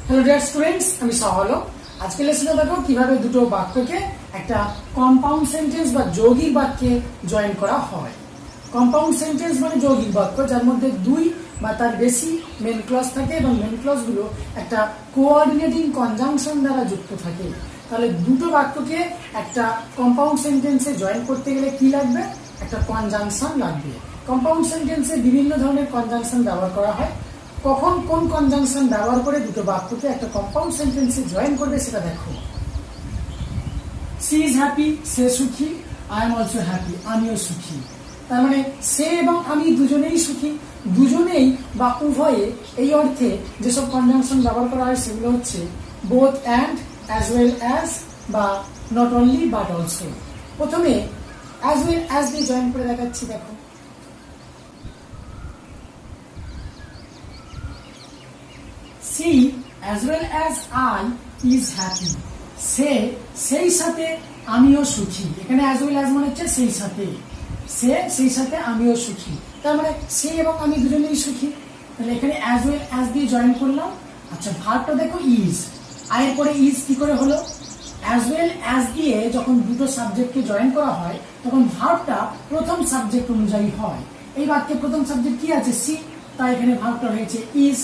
Hello dear students, আমি সহল। আজকে লেসনে দেখো কিভাবে দুটো বাক্যকে একটা কম্পাউন্ড সেন্টেন্স বা যৌগিক বাক্যে জয়েন করা হয়। কম্পাউন্ড সেন্টেন্স মানে যৌগিক বাক্য যার মধ্যে দুই বা তার বেশি মেন ক্লজ থাকে এবং মেন ক্লজ গুলো একটা কোঅর্ডিনেটিং কনজাংশন দ্বারা যুক্ত থাকে। তাহলে দুটো বাক্যকে একটা কম্পাউন্ড সেন্টেন্সে জয়েন করতে গেলে কি লাগবে? একটা কনজাংশন লাগবে। কম্পাউন্ড সেন্টেন্সে বিভিন্ন ধরনের কনজাংশন ব্যবহার করা হয়। কখন কোন কনজাংশন ব্যবহার করে দুটো বাক্যকে একটা কম্পাউন্ড সেন্টেন্সে জয়েন করবে সেটা দেখো। সি ইজ হ্যাপি, সে সুখী। আই এম অলসো হ্যাপি, আমিও সুখী। তার মানে সে এবং আমি দুজনেই সুখী। দুজনেই বা উভয়ে এই অর্থে যেসব কনজাংশন ব্যবহার করা হয় সেগুলো হচ্ছে both and, as well as বা নট অনলি বাট অলসো। প্রথমে অ্যাজ ওয়েল অ্যাজ দিয়ে জয়েন করে দেখাচ্ছি। দেখো, see as well as I is happy. সে সেই সাথে আমিও সুখী। এখানে as well as মানে হচ্ছে সেই সাথে, সে সেই সাথে আমিও সুখী। তার মানে সে এবং আমি দুজনেই সুখী। তাহলে এখানে as well as দিয়ে জয়েন করলাম। আচ্ছা, ভার্বটা দেখো is, এর পরে is কি করে হলো? as well as দিয়ে যখন দুটো সাবজেক্টকে জয়েন করা হয় তখন ভার্বটা প্রথম সাবজেক্ট অনুযায়ী হয়। এই বাক্যে প্রথম সাবজেক্ট কি আছে? সি, তাই এখানে ভার্বটা হয়েছে is।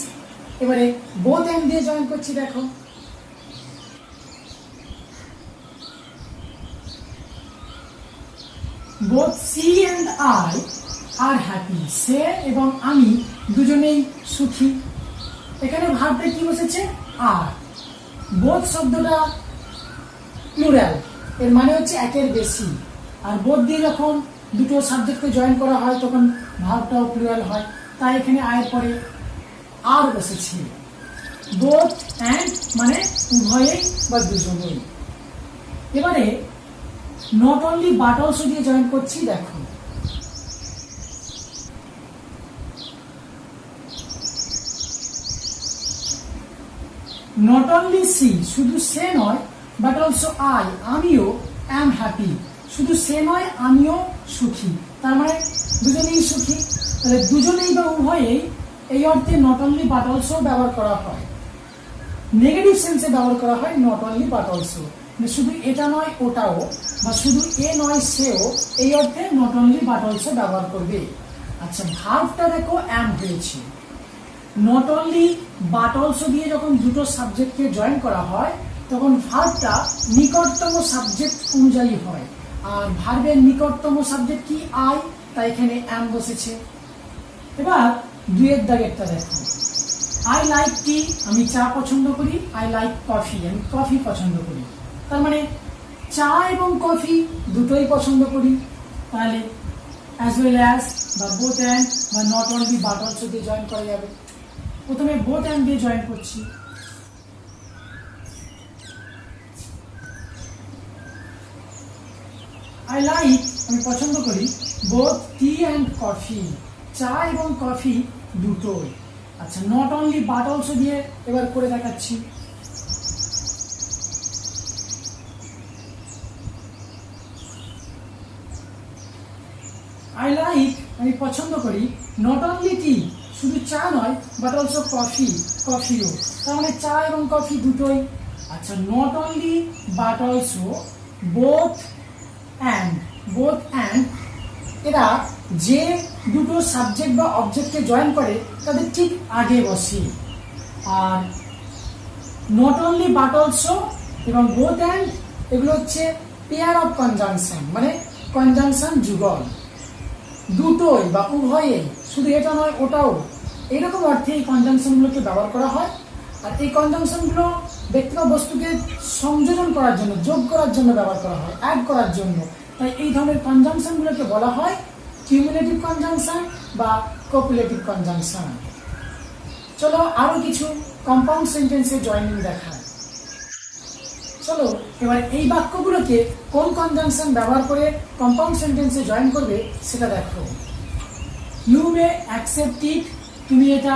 এবারে বোথ এন্ড দিয়ে জয়েন করছি। দেখো, both she and I are happy. সে এবং আমি দুজনেই সুখী। এখানে ভার্বটা কি বসেছে? আর। বোথ শব্দটা প্লুরাল, এর মানে হচ্ছে একের বেশি। আর বোথ দিয়ে যখন দুটো সাবজেক্টকে জয়েন করা হয় তখন ভার্বটাও প্লুরাল হয়, তাই এখানে আয়ের পরে আর বসেছি। বোথ অ্যান্ড মানে উভয়েই বা দুজনেই। এবারে নট অনলি বাট অলসো দিয়ে জয়েন করছি। দেখো, নট অনলি সি, শুধু সে নয়, বাট অলসো আই, আমিও অ্যাম হ্যাপি, শুধু সে নয় আমিও সুখী। তার মানে দুজনেই সুখী। তাহলে দুজনেই বা উভয়েই এই অর্থে নট অনলি বাট অলসো ব্যবহার করা হয়। নেগেটিভ সেন্সে ব্যবহার করা হয় নট অনলি বাট অলসো, শুধু এটা নয় ওটাও, বা শুধু এ নয় সেও, এই অর্থে নট অনলি বাট অলসো ব্যবহার করবে। আচ্ছা, ভার্বটা দেখো অ্যাম হয়েছে। নট অনলি বাট অলসো দিয়ে যখন দুটো সাবজেক্টকে জয়েন করা হয় তখন ভার্বটা নিকটতম সাবজেক্ট অনুযায়ী হয়। আর ভার্বের নিকটতম সাবজেক্ট কি? আই, তাই এখানে অ্যাম বসেছে। এবার দুয়ের দাগেরটা দেখো, আই লাইক টি, আমি চা পছন্দ করি। আই লাইক কফি, আমি কফি পছন্দ করি। তার মানে চা এবং কফি দুটোই পছন্দ করি। তাহলে অ্যাজ ওয়েল অ্যাজ বা বোথ অ্যান্ড বা নট অনলি বাট অলসো দিয়ে জয়েন করা যাবে। প্রথমে বোথ অ্যান্ড দিয়ে জয়েন করছি। আই লাইক, আমি পছন্দ করি, বোথ টি অ্যান্ড কফি, চা এবং কফি দুটোই। আচ্ছা, নট অনলি বাট অলসো দিয়ে এবার করে দেখাচ্ছি। আই লাইক, আমি পছন্দ করি, নট অনলি টি, শুধু চা নয়, বাট অলসো কফি, কফিও। তার মানে চা এবং কফি দুটোই। আচ্ছা, not only but also, both and, both and এরা যে দুটো সাবজেক্ট বা অবজেক্টকে জয়েন করে তাদের ঠিক আগে বসে। Are not only but also এবং বোথ অ্যান্ড এগুলো হচ্ছে পেয়ার অফ কনজাংশন, মানে কনজাংশন যুগল। দুটোই বা উভয়েই, শুধু এটা নয় ওটাও, এইরকম অর্থে এই কনজাংশনগুলোকে ব্যবহার করা হয়। আর এই কনজাংশনগুলো ব্যক্তি বা বস্তুকে সংযোজন করার জন্য, যোগ করার জন্য ব্যবহার করা হয়, অ্যাড করার জন্য। তাই এই ধরনের কনজাংশনগুলোকে বলা হয় কিউমুলেটিভ কনজাংশন বা কোপুলেটিভ কনজাংশন। চলো আরো কিছু কম্পাউন্ড সেন্টেন্সে জয়েনিং দেখায়। চলো এবার এই বাক্যগুলোকে কোন কনজাংশন ব্যবহার করে কম্পাউন্ড সেন্টেন্সে জয়েন করবে সেটা দেখো। ইউ মে অ্যাকসেপ্ট ইট, তুমি এটা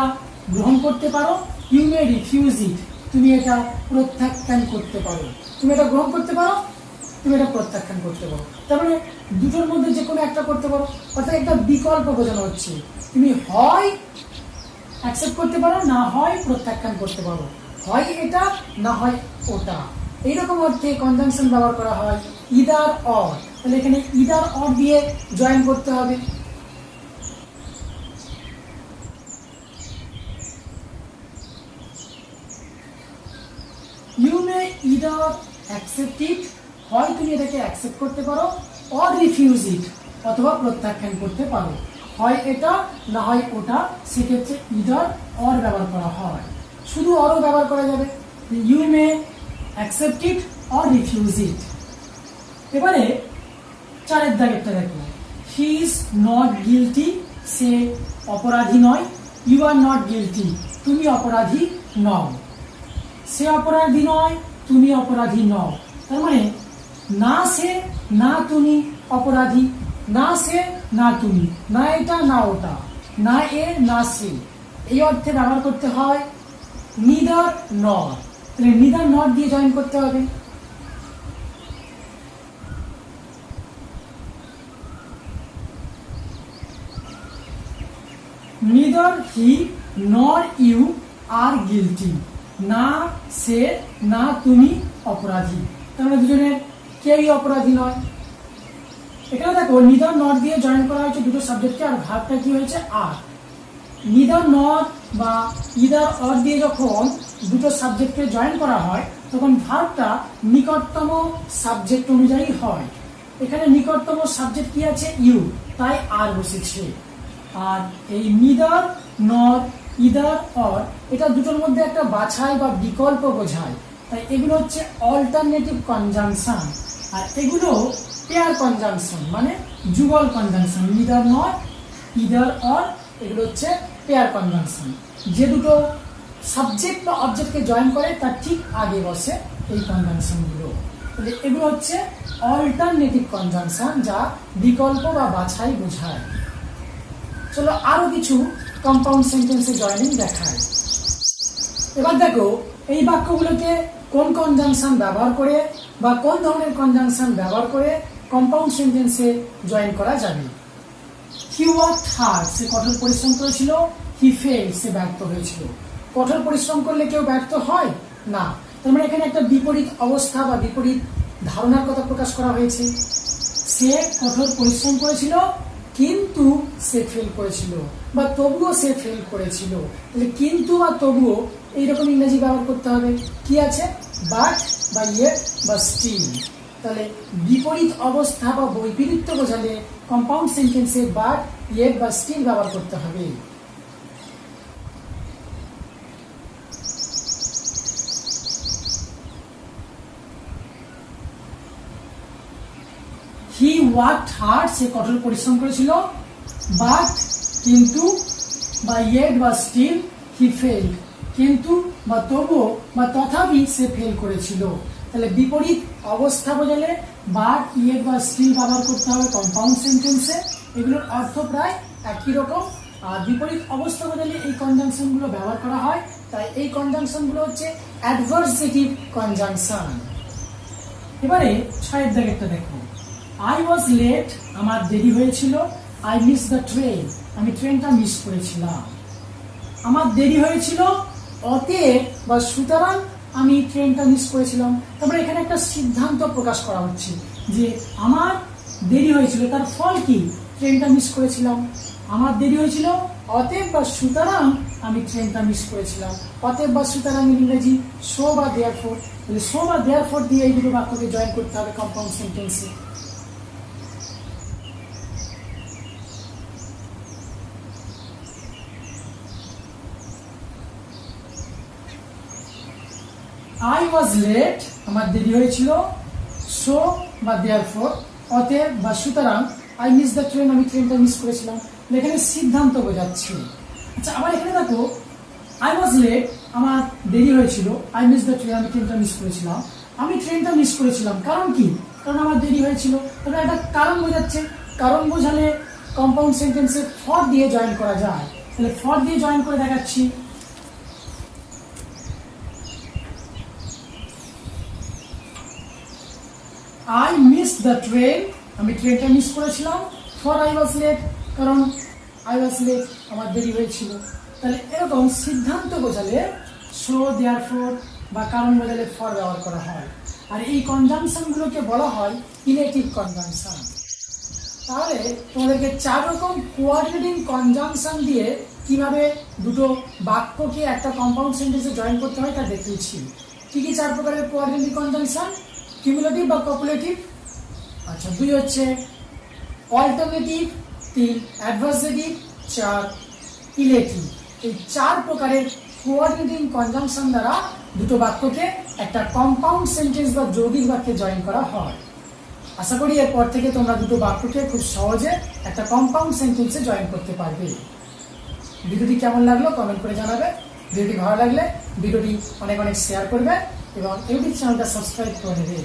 গ্রহণ করতে পারো। ইউ মে রিফিউজ ইট, তুমি এটা প্রত্যাখ্যান করতে পারো। তুমি এটা গ্রহণ করতে পারো, তুমি এটা প্রত্যাখ্যান করতে পারো। তার মানে দুটোর মধ্যে যে কোনো একটা করতে পারো, অর্থাৎ একটা বিকল্প বোঝানো হচ্ছে। তুমি হয় অ্যাকসেপ্ট করতে পারো, না হয় প্রত্যাখ্যান করতে পারো। হয় এটা না হয় ওটা। এইরকম অর্থে কনজাংশন ব্যবহার করা হয় ইদার অর। তাহলে এখানে ইদার অর দিয়ে জয়েন করতে হবে। You may either accept it, হয় তুমি এটাকে অ্যাকসেপ্ট করতে পারো, অর রিফিউজ ইট, অথবা প্রত্যাখ্যান করতে পারো। হয় এটা না হয় ওটা, সেক্ষেত্রে ইদার অর ব্যবহার করা হয়। শুধু অরও ব্যবহার করা যাবে, you may accept it or refuse it. এবারে 4 দাগেরটা দেখো, হি ইজ নট গিলটি, সে অপরাধী নয়। ইউ আর নট গিলটি, তুমি অপরাধী নও। সে অপরাধী নয়, তুমি অপরাধী নও। তার মানে না সে না তুমি অপরাধী, না সে না তুমি, না এটা না ওটা, না এ না সে। এই অর্থে ব্যবহার করতে হয় নিদার নট। তাহলে নিদার নট দিয়ে জয়েন করতে হবে। নিদার হি নর ইউ আর গিলটি, না সে না তুমি অপরাধী। তাহলে দুজনের কেউই অপরাধী নয়। এখানে দেখো নিদার নট দিয়ে জয়েন করা হয়েছে দুটো সাবজেক্টকে, আর ভার্বটা কি হয়েছে আর। নিদার নট বা ইদার অর দিয়ে যখন দুটো সাবজেক্টকে জয়েন করা হয় তখন ভার্বটা নিকটতম সাবজেক্ট অনুযায়ী হয়। এখানে নিকটতম সাবজেক্ট কি আছে ইউ, তাই আর বসেছে। আর এই নিদার নট ইদার অর এটা দুটোর মধ্যে একটা বাছাই বা বিকল্প বোঝায়, তাই এগুলো হচ্ছে অল্টারনেটিভ কনজাংশন। আর এগুলো পেয়ার কনজাংশন, মানে যুগল conjunction. Neither not either or এগুলো হচ্ছে পেয়ার কনজাংশন। যে দুটো সাবজেক্ট বা অবজেক্টকে জয়েন করে তার ঠিক আগে বসে এই কনজাংশনগুলো। তাহলে এগুলো হচ্ছে অল্টারনেটিভ কনজাংশন, যা বিকল্প বা বাছাই বোঝায়। চলো আরো কিছু কম্পাউন্ড সেন্টেন্সে জয়েনিং দেখায়। এবার দেখো এই বাক্যগুলোকে কোন কনজাংশন ব্যবহার করে বা কোন ধরনের কনজাংশন ব্যবহার করে কম্পাউন্ড সেন্টেন্সে জয়েন করা যাবে। হি ওয়ার্কড হার্ড, সে কঠোর পরিশ্রম করেছিল। হি ফেইলড, সে ব্যর্থ হয়েছিল। কঠোর পরিশ্রম করলে কেউ ব্যর্থ হয় না। তার মানে এখানে একটা বিপরীত অবস্থা বা বিপরীত ধারণার কথা প্রকাশ করা হয়েছে। সে কঠোর পরিশ্রম করেছিল কিন্তু সে ফেল করেছিল, বা তবুও সে ফেল করেছিল। তাহলে কিন্তু বা তবুও এইরকম ইংরেজি ব্যবহার করতে হবে। কি আছে, বাট বা ইয়েট বা স্টিল। তাহলে বিপরীত অবস্থা বা বৈপরীত্য বোঝালে কম্পাউন্ড সেন্টেন্সে বাট ইয়েট বা স্টিল ব্যবহার করতে হবে। হি ওয়ার্কড হার্ড, সে কঠোর পরিশ্রম করেছিল। বাট কিন্তু বা ইয়েট বা স্টিল হি ফেইলড, কিন্তু বা তবুও বা তথাপি সে ফেল করেছিল। তাহলে বিপরীত অবস্থা বোঝালে বাট ইয়েট বা স্টিল ব্যবহার করতে হবে কম্পাউন্ড সেন্টেন্সে। এগুলোর অর্থ প্রায় একই রকম। আর বিপরীত অবস্থা বোঝালে এই কনজাংশন গুলো ব্যবহার করা হয়, তাই এই কনজাংশন গুলো হচ্ছে অ্যাডভার্সেটিভ কনজাংশন। এবারে 6 দাগেরটা দেখো, আই ওয়াজ লেট, আমার দেরি হয়েছিল। আই মিস দ্য ট্রেন, আমি ট্রেনটা মিস করেছিলাম। আমার দেরি হয়েছিল, অতএব বা সুতরাং আমি ট্রেনটা মিস করেছিলাম। তারপরে এখানে একটা সিদ্ধান্ত প্রকাশ করা হচ্ছে যে আমার দেরি হয়েছিল, তার ফল কি, ট্রেনটা মিস করেছিলাম। আমার দেরি হয়েছিল, অতএব বা সুতরাং আমি ট্রেনটা মিস করেছিলাম। অতএব বা সুতরাং ইংরেজি সো বা দেয়ারফর। তাহলে সো বা দেয়ারফর দিয়ে এই দুটো বাক্যকে জয়েন করতে হবে কম্পাউন্ড সেন্টেন্সে। I was late, আমার দেরি হয়েছিল। সো বা দেয়ারফর, অতএব বা সুতরাং। I missed the train, আমি ট্রেনটা মিস করেছিলাম। এখানে সিদ্ধান্ত বোঝাচ্ছে। আচ্ছা, আবার এখানে দেখো I was late, আমার দেরি হয়েছিল। I missed the train, আমি ট্রেনটা মিস করেছিলাম। আমি ট্রেনটা মিস করেছিলাম, কারণ কি, কারণ আমার দেরি হয়েছিল। তবে একটা কারণ বোঝাচ্ছে। কারণ বোঝালে কম্পাউন্ড সেন্টেন্সে ফর দিয়ে জয়েন করা যায়। তাহলে ফর দিয়ে জয়েন করে দেখাচ্ছি। I missed the train, আমি ট্রেনটা মিস করেছিলাম। ফর I was late, কারণ I was late, আমার দেরি হয়েছিল। তাহলে এরকম সিদ্ধান্ত বোঝালে সো দেয়ারফর বা কারণ বদলে ফর ব্যবহার করা হয়। আর এই কনজাংশনগুলোকে বলা হয় ইলেকটিভ কনজাংশন। তাহলে তোমাদেরকে 4 রকম কোঅর্ডিনেটিং কনজাংশন দিয়ে কিভাবে দুটো বাক্যকে একটা কম্পাউন্ড সেন্টেন্সে জয়েন করতে হয় তা দেখিয়েছি। কি কি 4 প্রকারের কোঅর্ডিনেটিং কনজাংশন? কিউমুলেটিভ বা কপুলেটিভ, আচ্ছা 2 হচ্ছে অল্টারনেটিভ, 3 অ্যাডভার্সেটিভ, 4 ইলেকটিভ। এই 4 প্রকারের কোঅর্ডিনেটিং কনজাংশন দ্বারা দুটো বাক্যকে একটা কম্পাউন্ড সেন্টেন্স বা যৌগিক বাক্যে জয়েন করা হয়। আশা করি এরপর থেকে তোমরা দুটো বাক্যকে খুব সহজে একটা কম্পাউন্ড সেন্টেন্সে জয়েন করতে পারবে। ভিডিওটি কেমন লাগলো কমেন্ট করে জানাবে। ভিডিওটি ভালো লাগলে ভিডিওটি অনেক অনেক শেয়ার করবে এবং ইউটিউব চ্যানেলটা সাবস্ক্রাইব করে নেবে।